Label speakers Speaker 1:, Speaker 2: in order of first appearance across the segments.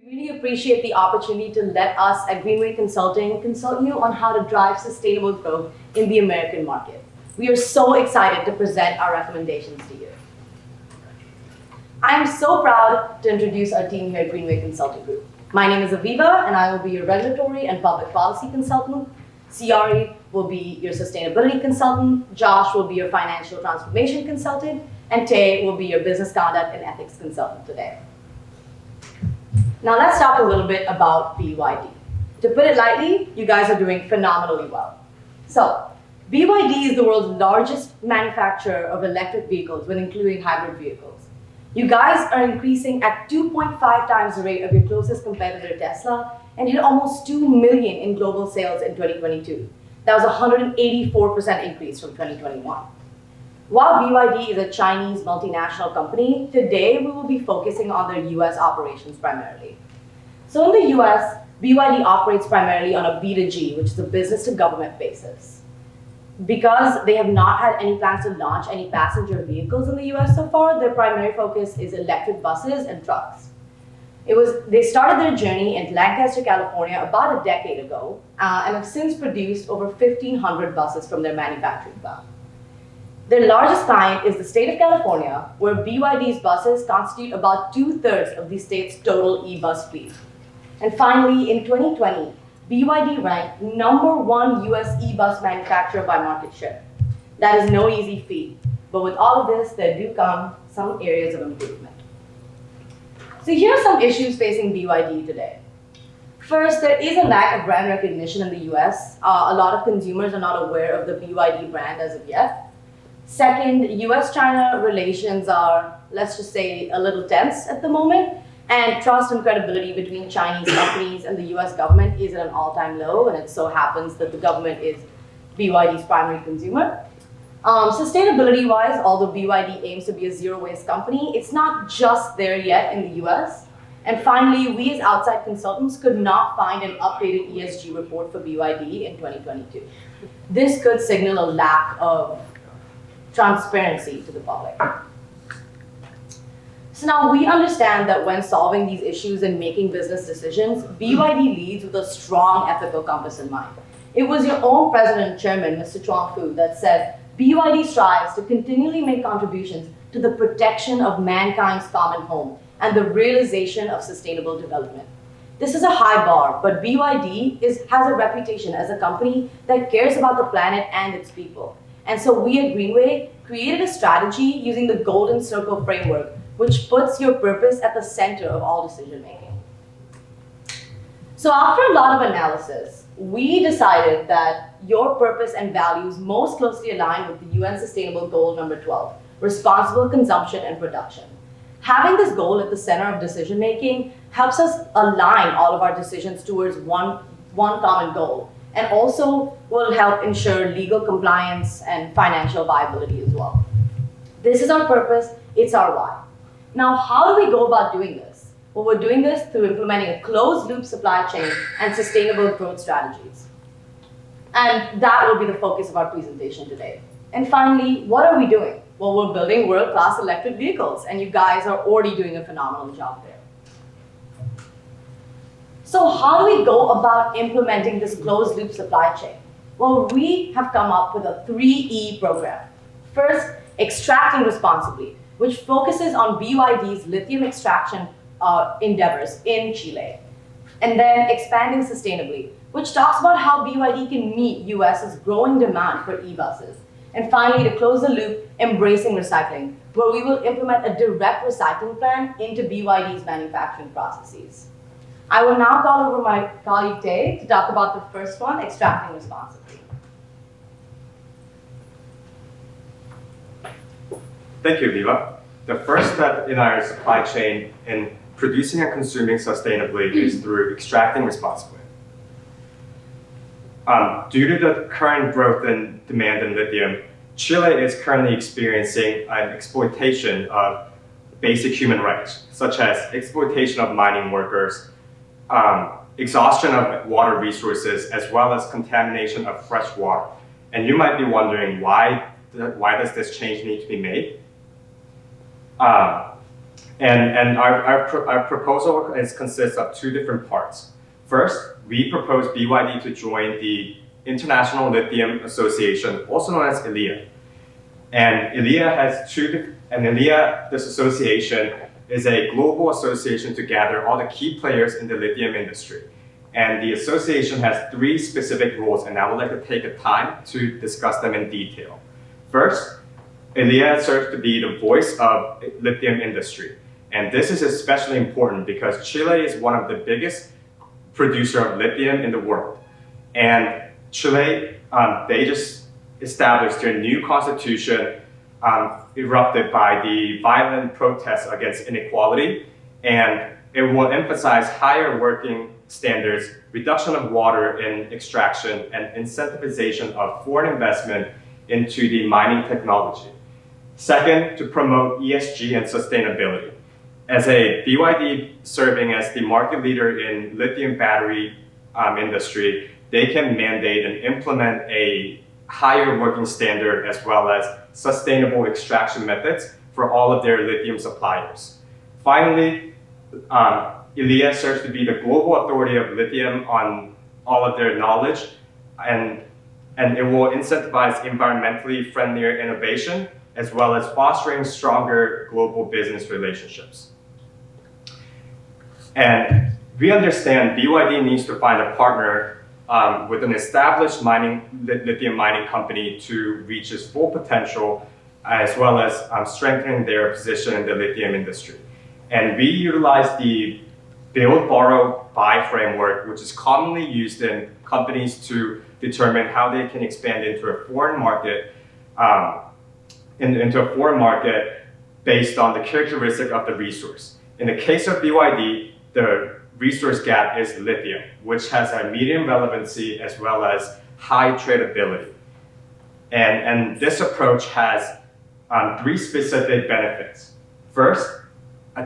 Speaker 1: We really appreciate the opportunity to let us at Greenway Consulting consult you on how to drive sustainable growth in the American market. We are so excited to present our recommendations to you. I am so proud to introduce our team here at Greenway Consulting Group. My name is Aviva, and I will be your regulatory and public policy consultant. Ciari will be your sustainability consultant. Josh will be your financial transformation consultant. And Tay will be your business conduct and ethics consultant today. Now let's talk a little bit about BYD. To put it lightly, you guys are doing phenomenally well. So, BYD is the world's largest manufacturer of electric vehicles when including hybrid vehicles. You guys are increasing at 2.5 times the rate of your closest competitor, Tesla, and hit almost 2 million in global sales in 2022. That was a 184% increase from 2021. While BYD is a Chinese multinational company, today we will be focusing on their US operations primarily. So in the US, BYD operates primarily on a B2G, which is a business to government basis. Because they have not had any plans to launch any passenger vehicles in the US so far, their primary focus is electric buses and trucks. They started their journey in Lancaster, California about a decade ago, and have since produced over 1,500 buses from their manufacturing plant. Their largest client is the state of California, where BYD's buses constitute about 2/3 of the state's total e-bus fleet. And finally, in 2020, BYD ranked #1 US e-bus manufacturer by market share. That is no easy feat, but with all of this, there do come some areas of improvement. So here are some issues facing BYD today. First, there is a lack of brand recognition in the US. A lot of consumers are not aware of the BYD brand as of yet. Second, US-China relations are, let's just say, a little tense at the moment, and trust and credibility between Chinese companies and the US government is at an all-time low, and it so happens that the government is BYD's primary consumer. Sustainability-wise, although BYD aims to be a zero-waste company, it's not just there yet in the US. And finally, we as outside consultants could not find an updated ESG report for BYD in 2022. This could signal a lack of transparency to the public. So now we understand that when solving these issues and making business decisions, BYD leads with a strong ethical compass in mind. It was your own president and chairman, Mr. Chuang Fu, that said, BYD strives to continually make contributions to the protection of mankind's common home and the realization of sustainable development. This is a high bar, but BYD has a reputation as a company that cares about the planet and its people. And so we at Greenway created a strategy using the Golden Circle framework, which puts your purpose at the center of all decision making. So after a lot of analysis, we decided that your purpose and values most closely align with the UN Sustainable Goal number 12, responsible consumption and production. Having this goal at the center of decision making helps us align all of our decisions towards one common goal, and also will help ensure legal compliance and financial viability as well. This is our purpose, it's our why. Now, how do we go about doing this? Well, we're doing this through implementing a closed-loop supply chain and sustainable growth strategies. And that will be the focus of our presentation today. And finally, what are we doing? Well, we're building world-class electric vehicles, and you guys are already doing a phenomenal job there. So how do we go about implementing this closed-loop supply chain? Well, we have come up with a 3E program. First, extracting responsibly, which focuses on BYD's lithium extraction endeavors in Chile. And then expanding sustainably, which talks about how BYD can meet US's growing demand for e-buses. And finally, to close the loop, embracing recycling, where we will implement a direct recycling plan into BYD's manufacturing processes. I will now call over my colleague Tay to talk about the first one, extracting responsibly.
Speaker 2: Thank you, Viva. The first step in our supply chain in producing and consuming sustainably is through extracting responsibly. Due to the current growth in demand in lithium, Chile is currently experiencing an exploitation of basic human rights, such as exploitation of mining workers, exhaustion of water resources, as well as contamination of fresh water. And you might be wondering, why does this change need to be made? And our proposal consists of two different parts. First, we propose BYD to join the International Lithium Association, also known as ILEA. And ILEA, this association, is a global association to gather all the key players in the lithium industry. And the association has three specific rules, and I would like to take the time to discuss them in detail. First, ILEA serves to be the voice of lithium industry. And this is especially important because Chile is one of the biggest producers of lithium in the world. And Chile, they just established their new constitution erupted by the violent protests against inequality, and it will emphasize higher working standards, reduction of water in extraction, and incentivization of foreign investment into the mining technology. Second, to promote ESG and sustainability. As a BYD serving as the market leader in lithium battery industry, they can mandate and implement a higher working standard as well as sustainable extraction methods for all of their lithium suppliers. Finally, ILEA serves to be the global authority of lithium on all of their knowledge, and it will incentivize environmentally friendlier innovation as well as fostering stronger global business relationships. And we understand BYD needs to find a partner with an established lithium mining company to reach its full potential, as well as strengthening their position in the lithium industry. And we utilize the build, borrow, buy framework, which is commonly used in companies to determine how they can expand into a foreign market, based on the characteristic of the resource. In the case of BYD, the resource gap is lithium, which has a medium relevancy as well as high tradability. And this approach has three specific benefits. First,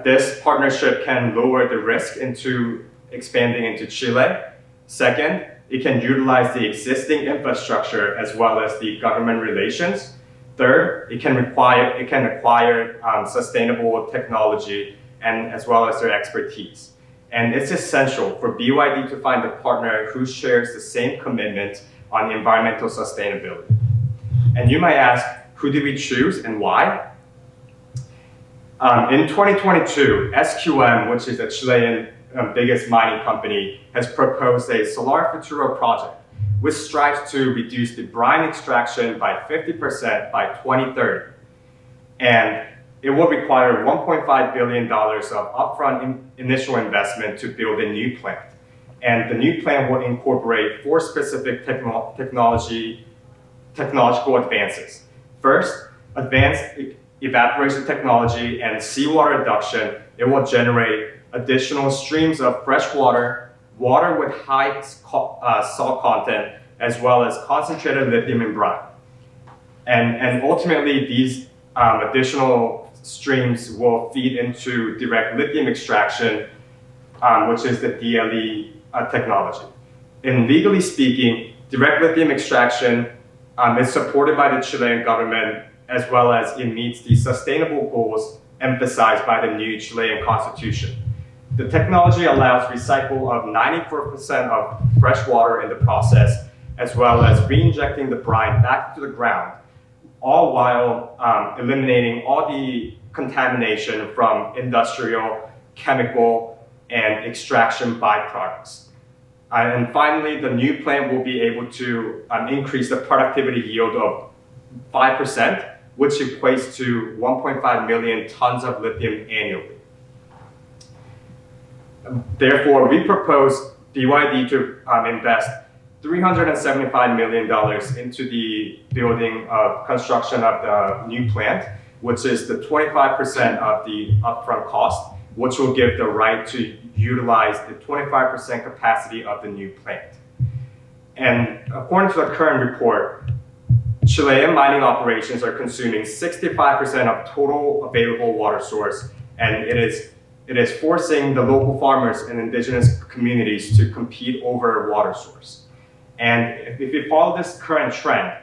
Speaker 2: this partnership can lower the risk into expanding into Chile. Second, it can utilize the existing infrastructure as well as the government relations. Third, it can acquire sustainable technology and as well as their expertise. And it's essential for BYD to find a partner who shares the same commitment on environmental sustainability. And you might ask, who did we choose and why? In 2022, SQM, which is the Chilean biggest mining company, has proposed a Solar Futuro project, which strives to reduce the brine extraction by 50% by 2030. And it will require $1.5 billion of upfront initial investment to build a new plant. And the new plant will incorporate four specific technological advances. First, advanced evaporation technology and seawater reduction. It will generate additional streams of fresh water, water with high salt content, as well as concentrated lithium and brine. And ultimately, these additional streams will feed into direct lithium extraction, which is the DLE technology. And legally speaking, direct lithium extraction is supported by the Chilean government, as well as it meets the sustainable goals emphasized by the new Chilean constitution. The technology allows recycle of 94% of fresh water in the process, as well as re-injecting the brine back to the ground, all while eliminating all the contamination from industrial, chemical, and extraction byproducts. And finally, the new plant will be able to increase the productivity yield of 5%, which equates to 1.5 million tons of lithium annually. Therefore, we propose BYD to invest $375 million into the construction of the new plant, which is the 25% of the upfront cost, which will give the right to utilize the 25% capacity of the new plant. And according to the current report, Chilean mining operations are consuming 65% of total available water source, and it is forcing the local farmers and indigenous communities to compete over water source. And if you follow this current trend,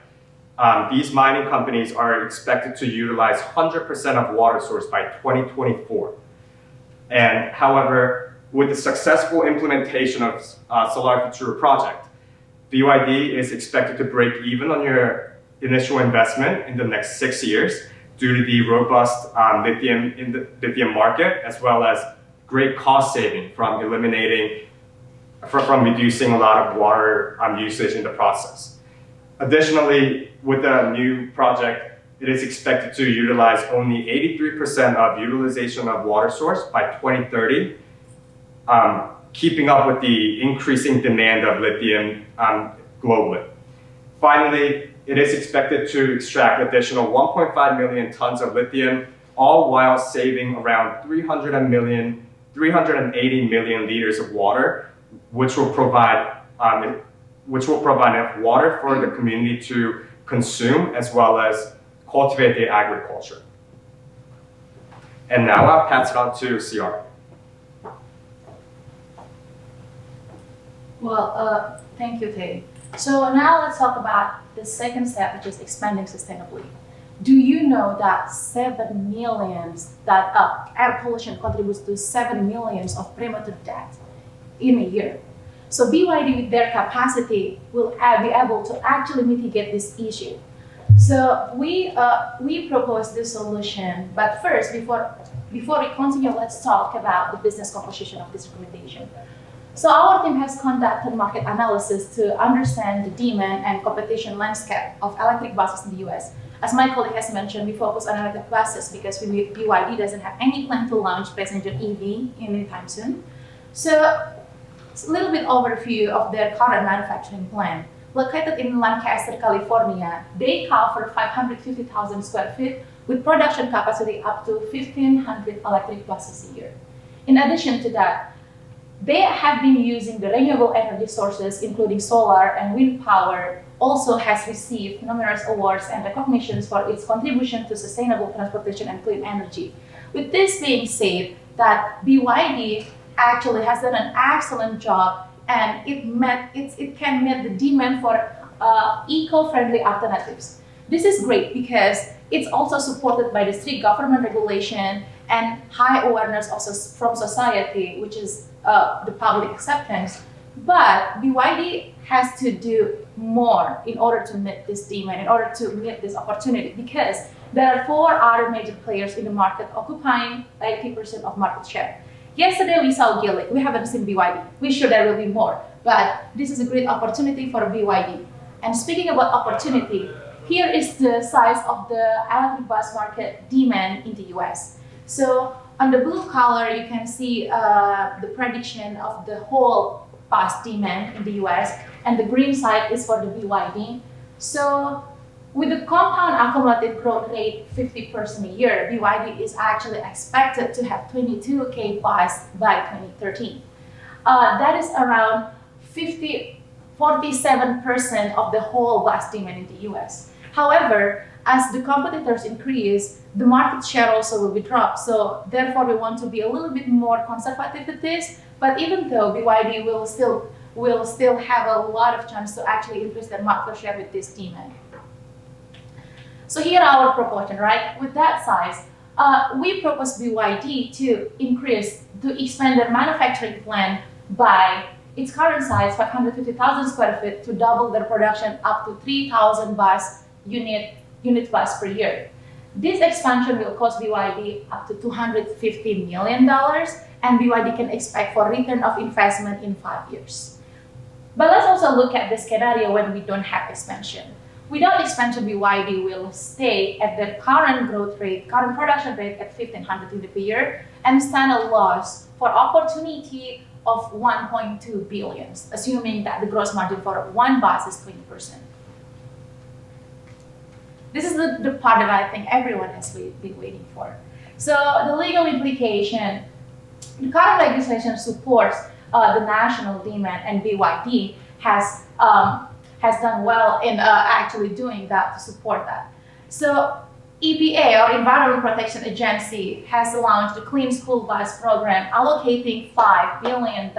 Speaker 2: these mining companies are expected to utilize 100% of water source by 2024. And however, with the successful implementation of Solar Futura project, BYD is expected to break even on your initial investment in the next 6 years due to the robust lithium market, as well as great cost saving from reducing a lot of water usage in the process. Additionally, with the new project, it is expected to utilize only 83% of utilization of water source by 2030, keeping up with the increasing demand of lithium globally. Finally, it is expected to extract additional 1.5 million tons of lithium, all while saving around 380 million liters of water, which will provide enough water for the community to consume as well as cultivate the agriculture. And now I'll pass it on to CR.
Speaker 3: Well, thank you, Tay. So now let's talk about the second step, which is expanding sustainably. Do you know that 7 million, air pollution contributes to 7 million of premature death in a year? So BYD, with their capacity, will be able to actually mitigate this issue. So we propose this solution, but first, before we continue, let's talk about the business composition of this recommendation. So our team has conducted market analysis to understand the demand and competition landscape of electric buses in the US. As my colleague has mentioned, we focus on electric buses because BYD doesn't have any plan to launch passenger EV anytime soon. So it's a little bit overview of their current manufacturing plant. Located in Lancaster, California, they cover 550,000 square feet with production capacity up to 1,500 electric buses a year. In addition to that, they have been using the renewable energy sources, including solar and wind power, also has received numerous awards and recognitions for its contribution to sustainable transportation and clean energy. With this being said, that BYD actually has done an excellent job, and it can meet the demand for eco-friendly alternatives. This is great because it's also supported by the strict government regulation and high awareness also from society, which is the public acceptance. But BYD has to do more in order to meet this demand, in order to meet this opportunity, because there are 4 other major players in the market occupying 80% of market share. Yesterday we saw Gillick, we haven't seen BYD. We're sure there will be more, but this is a great opportunity for BYD. And speaking about opportunity, here is the size of the electric bus market demand in the US. So on the blue color, you can see the prediction of the whole bus demand in the US, and the green side is for the BYD. So with the compound accumulated growth rate 50% a year, BYD is actually expected to have 22K bus by 2013. That is around 47% of the whole bus demand in the US. However, as the competitors increase, the market share also will be dropped. So therefore, we want to be a little bit more conservative with this. But even though BYD will still have a lot of chance to actually increase their market share with this demand. So here our proportion, right? With that size, we propose BYD to expand their manufacturing plant by its current size, 550,000 square feet, to double their production up to 3,000 unit bus per year. This expansion will cost BYD up to $250 million, and BYD can expect for return of investment in 5 years. But let's also look at the scenario when we don't have expansion. Without expansion, BYD will stay at their current production rate at 1,500 units per year, and stand a loss for opportunity of 1.2 billion, assuming that the gross margin for one bus is 20%. This is the part that I think everyone has been waiting for. So the legal implication, the current legislation supports the national demand, and BYD has done well in actually doing that to support that. So EPA, or Environmental Protection Agency, has launched the Clean School Bus Program, allocating $5 billion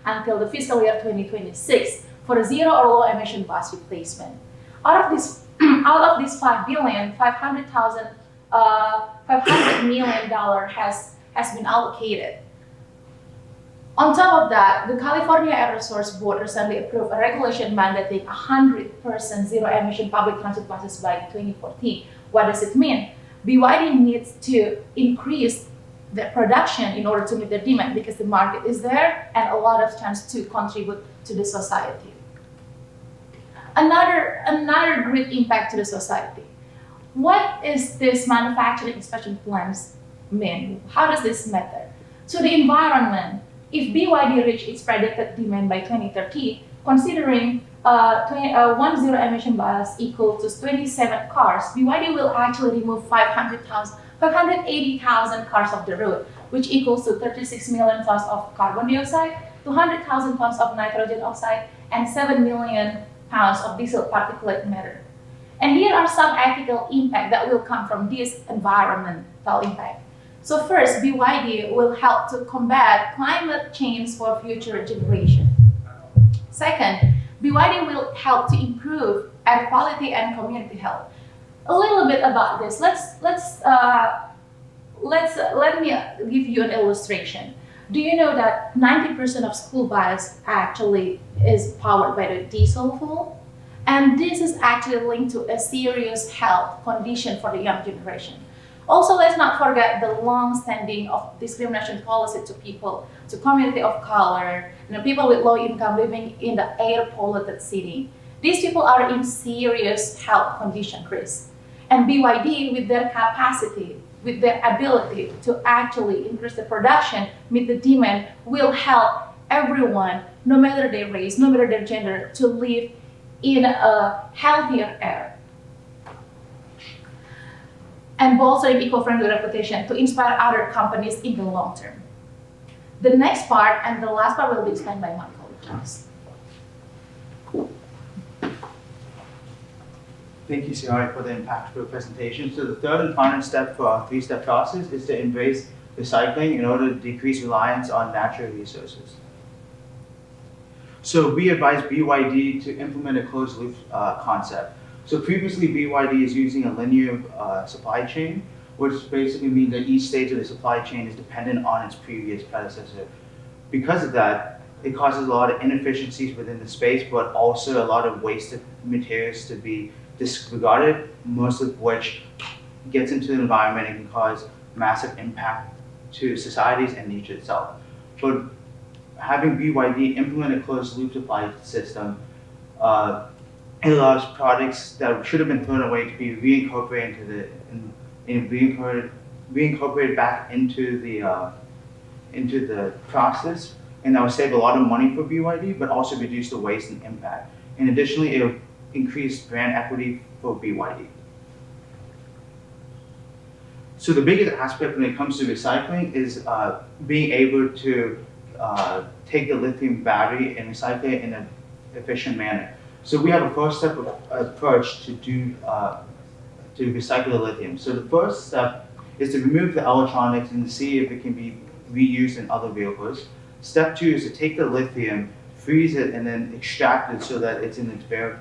Speaker 3: until the fiscal year 2026 for a zero or low emission bus replacement. Out of this $5 billion, $500 million has been allocated. On top of that, the California Air Resource Board recently approved a regulation mandating 100% zero-emission public transit buses by 2014. What does it mean? BYD needs to increase the production in order to meet the demand because the market is there and a lot of chance to contribute to the society. Another great impact to the society. What is this manufacturing inspection plans mean? How does this matter? To the environment, if BYD reach its predicted demand by 2030, considering one zero-emission bus equal to 27 cars, BYD will actually remove 580,000 cars off the road, which equals to 36 million tons of carbon dioxide, 200,000 tons of nitrogen oxide, and 7 million pounds of diesel particulate matter. And here are some ethical impact that will come from this environmental impact. So first, BYD will help to combat climate change for future generations. Second, BYD will help to improve air quality and community health. A little bit about this. Let me give you an illustration. Do you know that 90% of school bus actually is powered by the diesel fuel? And this is actually linked to a serious health condition for the young generation. Also, let's not forget the long-standing of discrimination policy to people, to community of color, people with low income living in the air-polluted city. These people are in serious health condition risk. And BYD, with their capacity, with their ability to actually increase the production, meet the demand, will help everyone, no matter their race, no matter their gender, to live in a healthier air. And bolstering eco-friendly reputation to inspire other companies in the long term. The next part and the last part will be explained by my colleague.
Speaker 4: Thank you, Siari, for the impactful presentation. So the third and final step for our three-step process is to embrace recycling in order to decrease reliance on natural resources. So we advise BYD to implement a closed loop concept. So previously, BYD is using a linear supply chain, which basically means that each stage of the supply chain is dependent on its previous predecessor. Because of that, it causes a lot of inefficiencies within the space, but also a lot of wasted materials to be disregarded, most of which gets into the environment and can cause massive impact to societies and nature itself. But having BYD implement a closed loop supply system, it allows products that should have been thrown away to be reincorporated reincorporated back into the process, and that will save a lot of money for BYD, but also reduce the waste and impact. And additionally, it will increase brand equity for BYD. So the biggest aspect when it comes to recycling is being able to take the lithium battery and recycle it in an efficient manner. So we have a first-step approach to recycle the lithium. So the first step is to remove the electronics and to see if it can be reused in other vehicles. Step 2 is to take the lithium, freeze it, and then extract it so that it's in its bare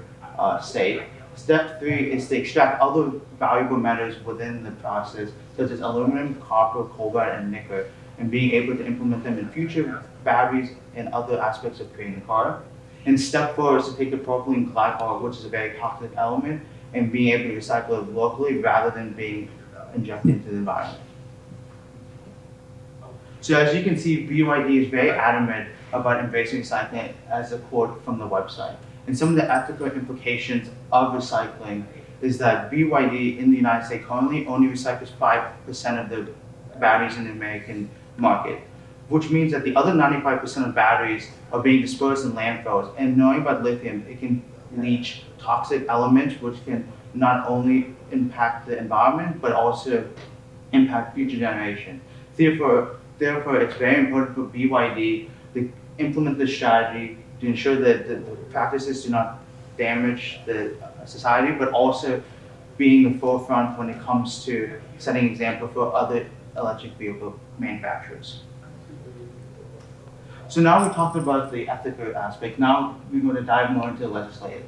Speaker 4: state. Step 3 is to extract other valuable metals within the process, such as aluminum, copper, cobalt, and nickel, and being able to implement them in future batteries and other aspects of creating a car. And step 4 is to take the propylene glycol, which is a very toxic element, and being able to recycle it locally rather than being injected into the environment. So as you can see, BYD is very adamant about embracing recycling, as a quote from the website. And some of the ethical implications of recycling is that BYD in the United States currently only recycles 5% of the batteries in the American market, which means that the other 95% of batteries are being dispersed in landfills. And knowing about lithium, it can leach toxic elements, which can not only impact the environment, but also impact future generations. Therefore, it's very important for BYD to implement this strategy to ensure that the practices do not damage the society, but also being the forefront when it comes to setting example for other electric vehicle manufacturers. So now we talked about the ethical aspect. Now we're going to dive more into the legislative.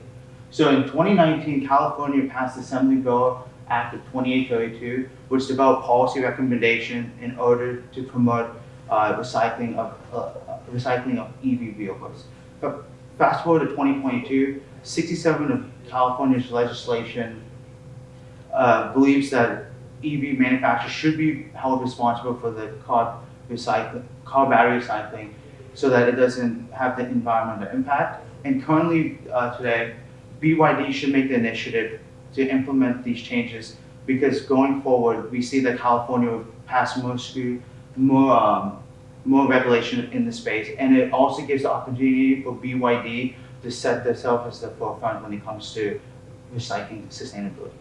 Speaker 4: So in 2019, California passed the Assembly Bill Act of 2832, which developed policy recommendations in order to promote recycling of EV vehicles. But fast forward to 2022, 67 of California's legislation believes that EV manufacturers should be held responsible for the car battery recycling so that it doesn't have the environmental impact. And currently today, BYD should make the initiative to implement these changes because going forward, we see that California will pass more regulation in the space, and it also gives the opportunity for BYD to set themselves as the forefront when it comes to recycling sustainability.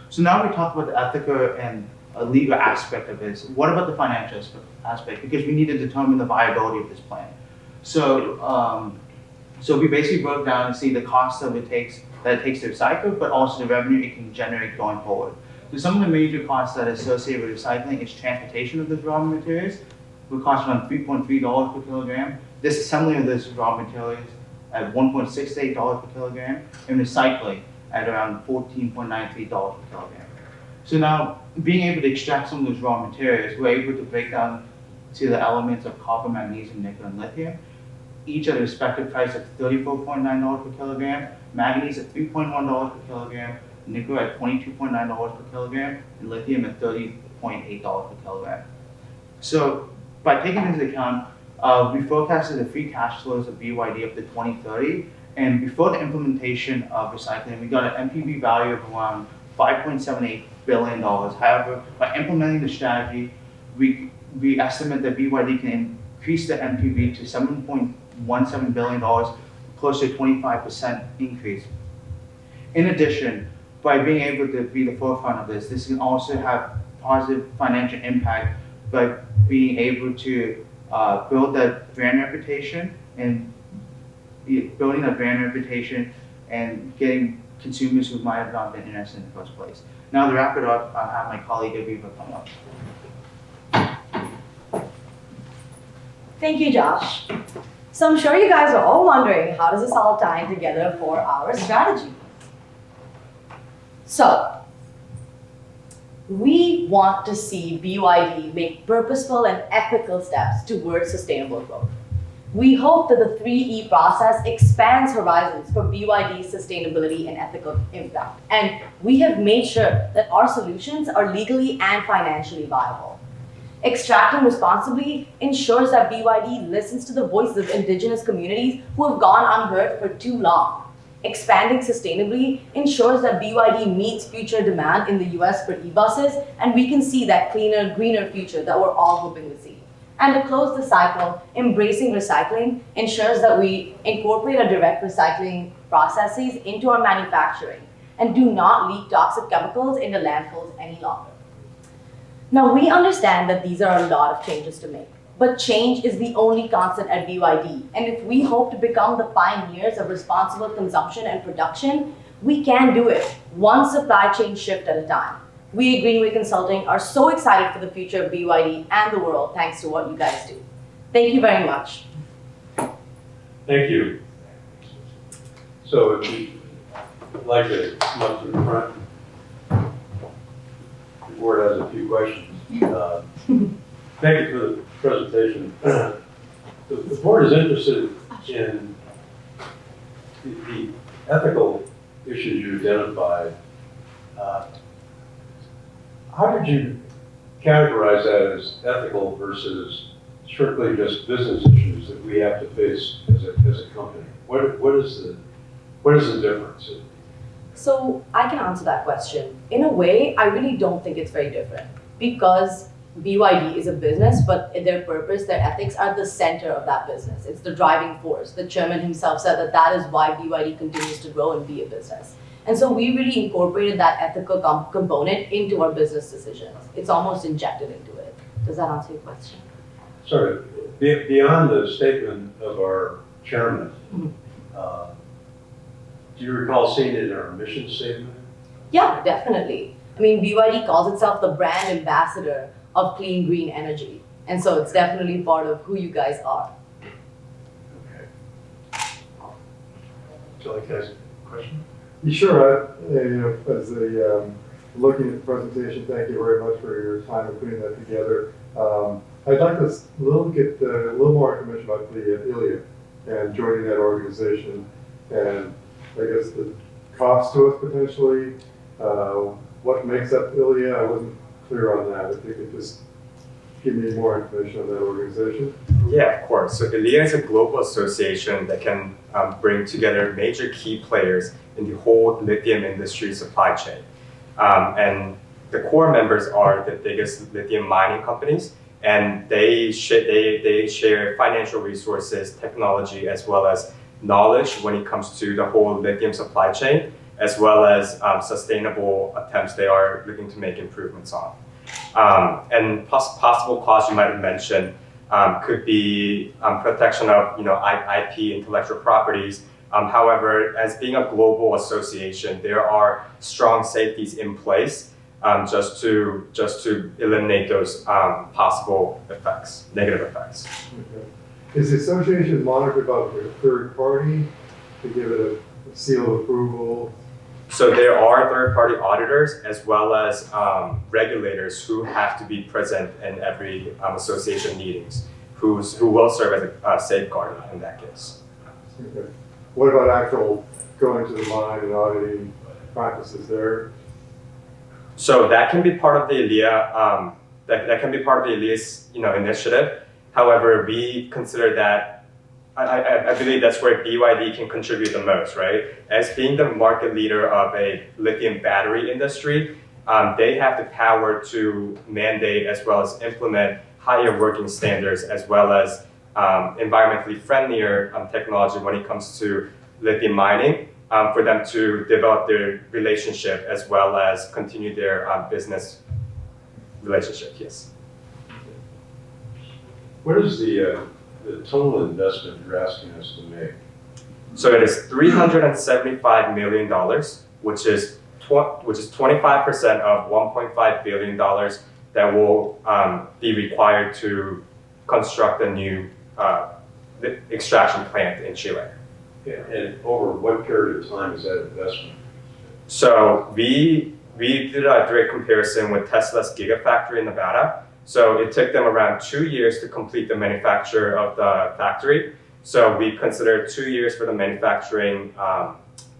Speaker 4: So now we talk about the ethical and legal aspect of this. What about the financial aspect? Because we need to determine the viability of this plan. So, so we basically broke down and see the cost that it takes to recycle, but also the revenue it can generate going forward. So some of the major costs that are associated with recycling is transportation of those raw materials, will cost around $3.3 per kilogram. Disassembly of those raw materials at $1.68 per kilogram, and recycling at around $14.93 per kilogram. So now, being able to extract some of those raw materials, we're able to break down to the elements of copper, magnesium, nickel, and lithium, each at a respective price of $34.9 per kilogram, manganese at $3.1 per kilogram, nickel at $22.9 per kilogram, and lithium at $30.8 per kilogram. So by taking into account, we forecasted the free cash flows of BYD up to 2030, and before the implementation of recycling, we got an NPV value of around $5.78 billion. However, by implementing the strategy, we estimate that BYD can increase the NPV to $7.17 billion, close to a 25% increase. In addition, by being able to be the forefront of this can also have positive financial impact by being able to build that brand reputation and building a brand reputation and getting consumers who might have not been interested in the first place. Now to wrap it up, I'll have my colleague Aviva come up.
Speaker 1: Thank you, Josh. So I'm sure you guys are all wondering, how does this all tie together for our strategy? So, we want to see BYD make purposeful and ethical steps towards sustainable growth. We hope that the 3E process expands horizons for BYD's sustainability and ethical impact. And we have made sure that our solutions are legally and financially viable. Extracting responsibly ensures that BYD listens to the voices of indigenous communities who have gone unheard for too long. Expanding sustainably ensures that BYD meets future demand in the US for e-buses, and we can see that cleaner, greener future that we're all hoping to see. And to close the cycle, embracing recycling ensures that we incorporate our direct recycling processes into our manufacturing and do not leak toxic chemicals into landfills any longer. Now, we understand that these are a lot of changes to make, but change is the only constant at BYD. And if we hope to become the pioneers of responsible consumption and production, we can do it one supply chain shift at a time. We at Greenway Consulting are so excited for the future of BYD and the world thanks to what you guys do. Thank you very much.
Speaker 5: Thank you. So if you'd like to come up to the front, the board has a few questions. Thank you for the presentation. The board is interested in the ethical issues you identified. How did you categorize that as ethical versus strictly just business issues that we have to face as a company? What is the difference?
Speaker 1: So I can answer that question. In a way, I really don't think it's very different because BYD is a business, but their purpose, their ethics are the center of that business. It's the driving force. The chairman himself said that is why BYD continues to grow and be a business. And so we really incorporated that ethical component into our business decisions. It's almost injected into it. Does that answer your question?
Speaker 5: Sorry, beyond the statement of our chairman, do you recall seeing it in our mission statement?
Speaker 1: Yeah, definitely. I mean, BYD calls itself the brand ambassador of clean, green energy. And so it's definitely part of who you guys are.
Speaker 5: Okay. Would you like to ask a question?
Speaker 6: Sure. As looking at the presentation, thank you very much for your time in putting that together. I'd like to get a little more information about the ILEA and joining that organization, and I guess the cost to us potentially. What makes up ILEA? I wasn't clear on that. If you could just give me more information on that organization.
Speaker 2: Yeah, of course. So ILEA is a global association that can bring together major key players in the whole lithium industry supply chain. And the core members are the biggest lithium mining companies, and they share financial resources, technology, as well as knowledge when it comes to the whole lithium supply chain, as well as sustainable attempts they are looking to make improvements on. And possible costs you might have mentioned could be protection of IP, intellectual properties. However, as being a global association, there are strong safeties in place just to eliminate those possible effects, negative effects.
Speaker 6: Okay. Is the association monitored by a third party to give it a seal of approval?
Speaker 2: So there are third-party auditors as well as regulators who have to be present in every association meetings, who will serve as a safeguard in that case.
Speaker 6: Okay. What about actual going to the mine and auditing practices there?
Speaker 2: So that can be part of the ILEA. That can be part of the ILEA's initiative. However, we consider that. I believe that's where BYD can contribute the most, right? As being the market leader of a lithium battery industry, they have the power to mandate as well as implement higher working standards as well as environmentally friendlier technology when it comes to lithium mining for them to develop their relationship as well as continue their business relationship, yes.
Speaker 5: What is the total investment you're asking us to make?
Speaker 2: So it is $375 million, which is 25% of $1.5 billion that will be required to construct a new extraction plant in Chile.
Speaker 5: Yeah, and over what period of time is that investment?
Speaker 2: So we did a direct comparison with Tesla's Gigafactory in Nevada. So it took them around 2 years to complete the manufacture of the factory. So we considered 2 years for the manufacturing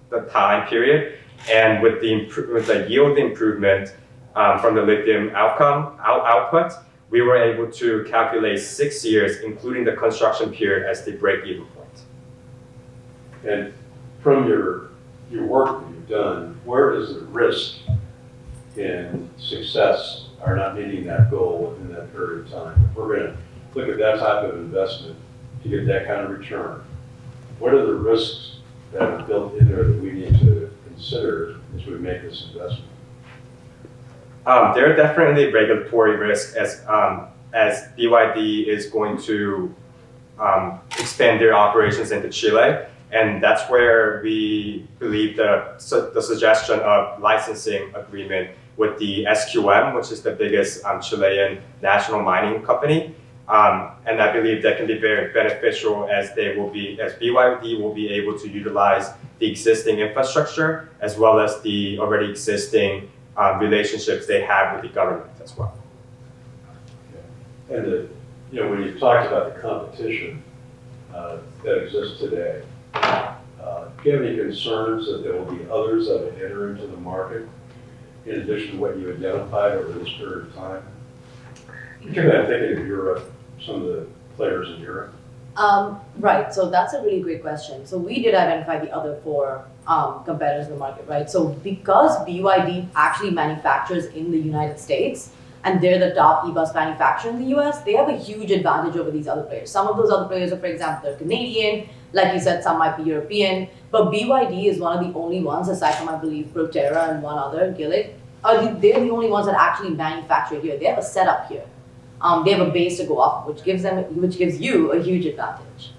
Speaker 2: the time period, and with the yield improvement from the lithium output, we were able to calculate 6 years, including the construction period, as the break-even point.
Speaker 5: And from your work that you've done, where is the risk in success or not meeting that goal within that period of time? If we're going to look at that type of investment to get that kind of return, what are the risks that are built in there that we need to consider as we make this investment?
Speaker 2: There are definitely regulatory risks as BYD is going to expand their operations into Chile. And that's where we believe the suggestion of licensing agreement with the SQM, which is the biggest Chilean national mining company. And I believe that can be very beneficial as BYD will be able to utilize the existing infrastructure as well as the already existing relationships they have with the government as well.
Speaker 5: And when you talked about the competition that exists today, do you have any concerns that there will be others that will enter into the market in addition to what you identified over this period of time? Particularly, I'm thinking of Europe, some of the players in Europe.
Speaker 1: Right, so that's a really great question. So we did identify the other four competitors in the market, right? So because BYD actually manufactures in the United States, and they're the top e-bus manufacturer in the US, they have a huge advantage over these other players. Some of those other players are, for example, they're Canadian, like you said, some might be European, but BYD is one of the only ones, aside from, I believe, Proterra and one other, Gillig, they're the only ones that actually manufacture here. They have a setup here. They have a base to go off, which gives you a huge advantage.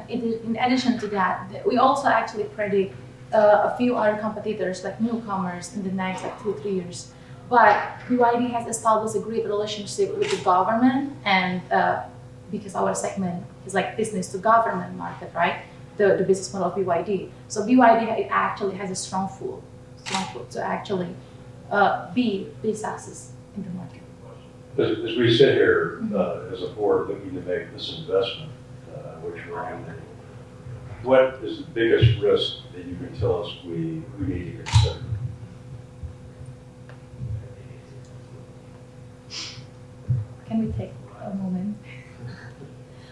Speaker 3: In addition to that, we also actually predict a few other competitors, like newcomers, in the next 2-3 years. But BYD has established a great relationship with the government, and because our segment is like business to government market, right? the business model of BYD. So BYD actually has a strong foot to actually be success in the market.
Speaker 5: As we sit here as a board looking to make this investment, which we're in, what is the biggest risk that you can tell us we need to consider?
Speaker 3: Can we take a moment?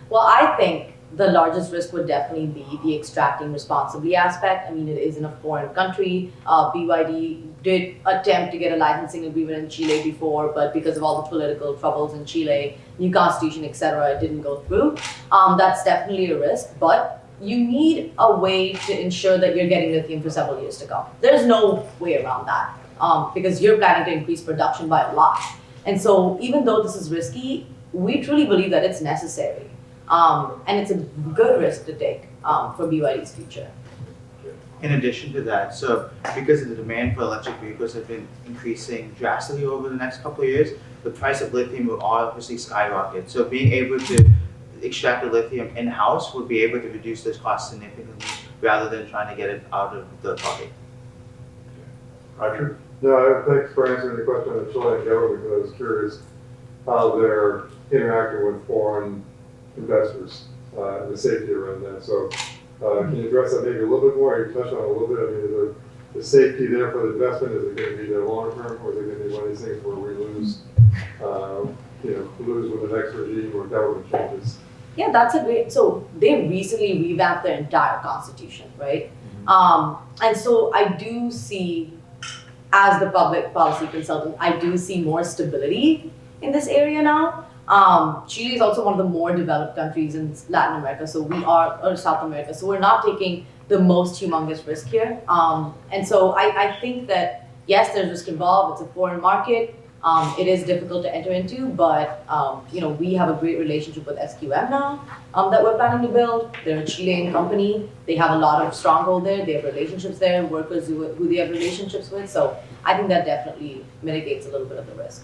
Speaker 1: Well, I think the largest risk would definitely be the extracting responsibly aspect. I mean, it is in a foreign country. BYD did attempt to get a licensing agreement in Chile before, but because of all the political troubles in Chile, new constitution, etc., it didn't go through. That's definitely a risk, but you need a way to ensure that you're getting lithium for several years to come. There's no way around that because you're planning to increase production by a lot. And so even though this is risky, we truly believe that it's necessary. And it's a good risk to take for BYD's future.
Speaker 4: In addition to that, so because of the demand for electric vehicles have been increasing drastically over the next couple of years, the price of lithium will obviously skyrocket. So being able to extract the lithium in-house would be able to reduce those costs significantly rather than trying to get it out of the market.
Speaker 5: Roger?
Speaker 6: No, thanks for answering the question on the Chilean government, because I was curious how they're interacting with foreign investors, the safety around that. So can you address that maybe a little bit more? You touched on it a little bit. I mean, is the safety there for the investment? Is it going to be there long term, or is it going to be one of these things where we lose, lose with the next regime or government changes?
Speaker 1: Yeah, that's a great, so they recently revamped their entire constitution, right? And so I do see, as the public policy consultant, I do see more stability in this area now. Chile is also one of the more developed countries in Latin America, so we are, or South America, so we're not taking the most humongous risk here. And so I think that, yes, there's risk involved, it's a foreign market, it is difficult to enter into, but we have a great relationship with SQM now that we're planning to build. They're a Chilean company, they have a lot of stronghold there, they have relationships there, workers who they have relationships with, so I think that definitely mitigates a little bit of the risk.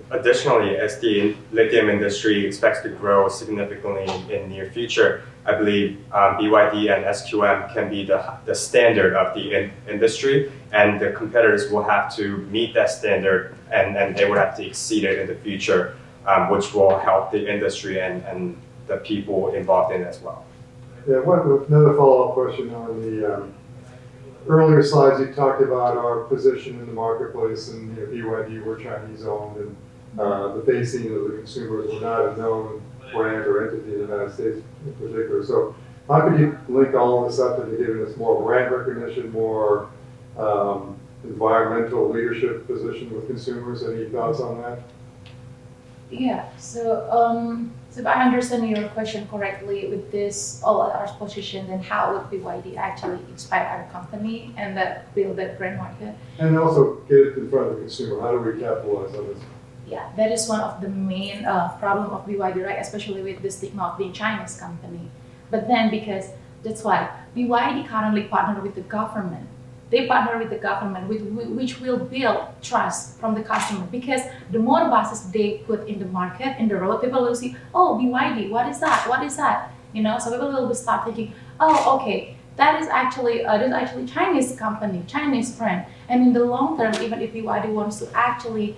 Speaker 2: Additionally, as the lithium industry expects to grow significantly in near future, I believe BYD and SQM can be the standard of the industry, and the competitors will have to meet that standard, and they would have to exceed it in the future, which will help the industry and the people involved in it as well.
Speaker 6: Yeah, another follow-up question on the earlier slides. You talked about our position in the marketplace, and BYD, we're Chinese-owned, and the facing of the consumers, we're not a known brand or entity in the United States in particular. So how could you link all of this up into giving us more brand recognition, more environmental leadership position with consumers? Any thoughts on that?
Speaker 3: Yeah, so if I understand your question correctly, with this all our position, then how would BYD actually inspire our company and that build that brand market?
Speaker 6: And also get it in front of the consumer. How do we capitalize on this?
Speaker 3: Yeah, that is one of the main problem of BYD, right? Especially with the stigma of being Chinese company. But then because that's why BYD currently partner with the government. They partner with the government, which will build trust from the customer. Because the more buses they put in the market, in the road, people will see, oh, BYD, what is that? What is that? So people will start thinking, oh, okay, that is actually Chinese company, Chinese brand. And in the long term, even if BYD wants to actually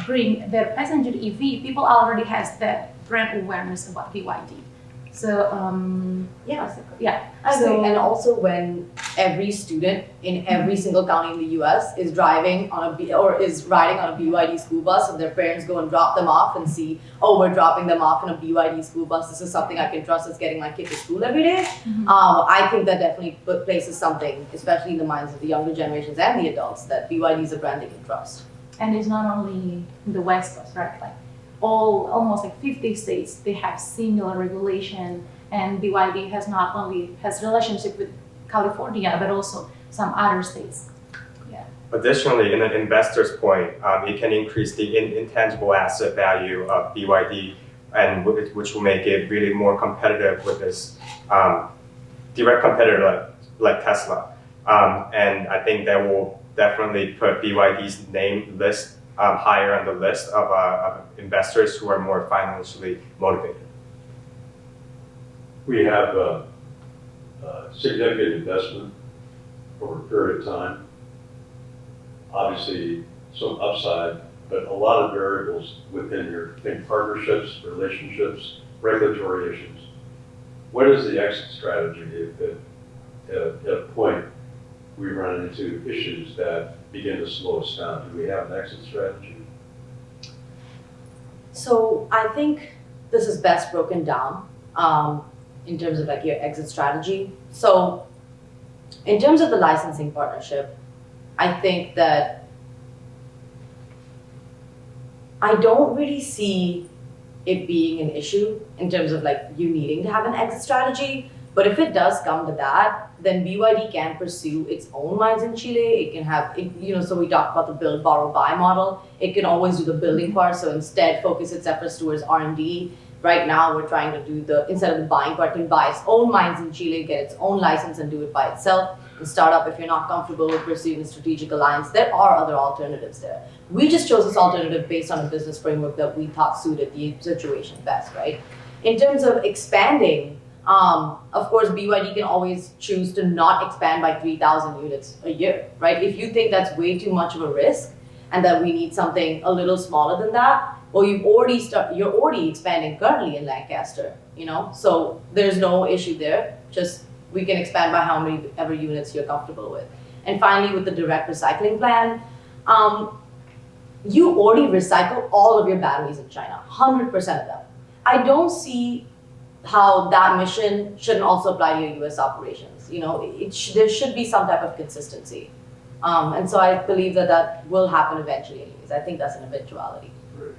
Speaker 3: bring their passenger EV, people already has that brand awareness about BYD. So yeah.
Speaker 1: I agree. And also when every student in every single county in the US is driving on is riding on a BYD school bus, and their parents go and drop them off and see, oh, we're dropping them off in a BYD school bus, this is something I can trust as getting my kid to school every day. I think that definitely places something, especially in the minds of the younger generations and the adults, that BYD is a brand they can trust.
Speaker 3: And it's not only in the West Coast, right? Like almost like 50 states, they have similar regulation, and BYD has not only has relationship with California, but also some other states. Yeah.
Speaker 2: Additionally, in an investor's point, it can increase the intangible asset value of BYD, and which will make it really more competitive with this direct competitor like Tesla. And I think that will definitely put BYD's name list higher on the list of investors who are more financially motivated.
Speaker 5: We have significant investment over a period of time. Obviously, some upside, but a lot of variables within your partnerships, relationships, regulatory issues. What is the exit strategy if at a point we run into issues that begin to slow us down? Do we have an exit strategy?
Speaker 1: So I think this is best broken down in terms of like your exit strategy. So in terms of the licensing partnership, I think that I don't really see it being an issue in terms of like you needing to have an exit strategy. But if it does come to that, then BYD can pursue its own mines in Chile. It can have, so we talked about the build, borrow, buy model. It can always do the building part. So instead focus its efforts towards R&D. Right now we're trying to do instead of the buying part, can buy its own mines in Chile, get its own license and do it by itself. And start up if you're not comfortable with pursuing a strategic alliance. There are other alternatives there. We just chose this alternative based on a business framework that we thought suited the situation best, right? In terms of expanding, of course, BYD can always choose to not expand by 3,000 units a year, right? If you think that's way too much of a risk and that we need something a little smaller than that, well, you're already expanding currently in Lancaster, So there's no issue there. Just we can expand by how many ever units you're comfortable with. And finally, with the direct recycling plan, you already recycle all of your batteries in China, 100% of them. I don't see how that mission shouldn't also apply to your US operations. There should be some type of consistency. And so I believe that will happen eventually anyways. I think that's an eventuality.
Speaker 5: Great.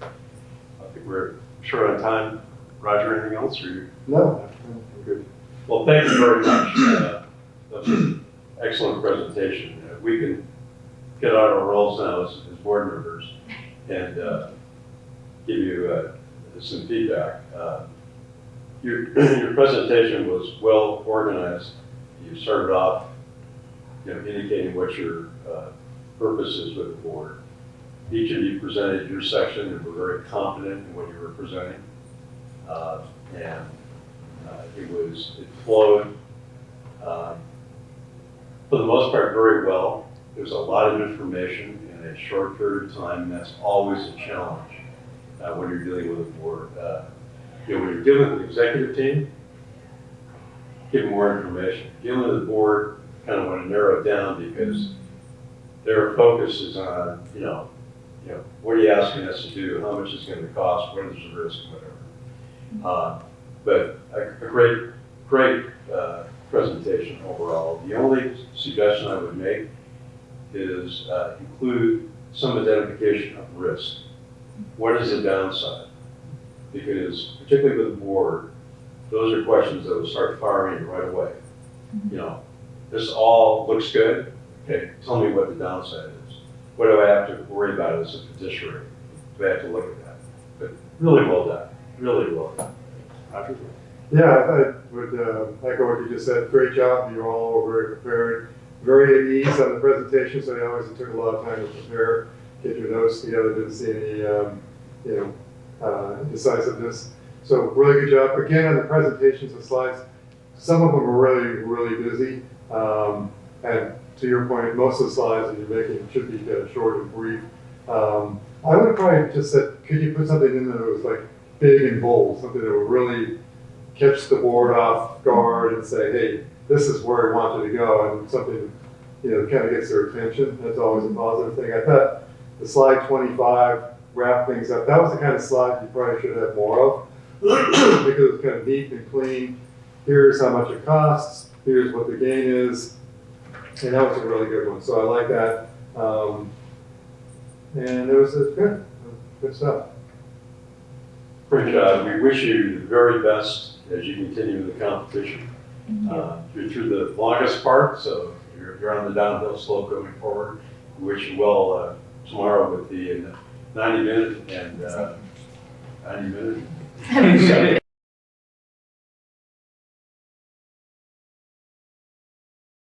Speaker 5: I think we're short on time. Roger, anything else? Or you?
Speaker 6: No, I'm good.
Speaker 5: Well, thank you very much. That was an excellent presentation. We can get on our roles now as board members and give you some feedback. Your presentation was well organized. You started off indicating what your purpose is with the board. Each of you presented your section and were very confident in what you were presenting. It flowed, for the most part, very well. There's a lot of information in a short period of time, and that's always a challenge when you're dealing with a board. When you're dealing with the executive team, give more information. Dealing with the board, kind of want to narrow it down because their focus is on, what are you asking us to do? How much is it going to cost? What is the risk? Whatever. But a great presentation overall. The only suggestion I would make is include some identification of risk. What is the downside? Because particularly with the board, those are questions that will start firing right away. This all looks good. Okay, tell me what the downside is. What do I have to worry about as a fiduciary? Do I have to look at that? But really well done. Really well done. Roger?
Speaker 6: Yeah, I would echo what you just said. Great job. You're all very prepared, very at ease on the presentation. So it took a lot of time to prepare, get your notes together. Didn't see any, indecisiveness. So really good job. Again, on the presentations and slides, some of them are really, really busy. And to your point, most of the slides that you're making should be short and brief. I would probably just said, could you put something in there that was like big and bold, something that would really catch the board off guard and say, hey, this is where we want you to go, and something kind of gets their attention. That's always a positive thing. I thought the slide 25 wrap things up. That was the kind of slide you probably should have more of because it's kind of neat and clean. Here's how much it costs. Here's what the gain is. And that was a really good one. So I like that. And it was good stuff.
Speaker 5: Great job. We wish you the very best as you continue the competition. You're through the longest part, so you're on the downhill slope going forward. We wish you well tomorrow with the 90-minute and 90-minute.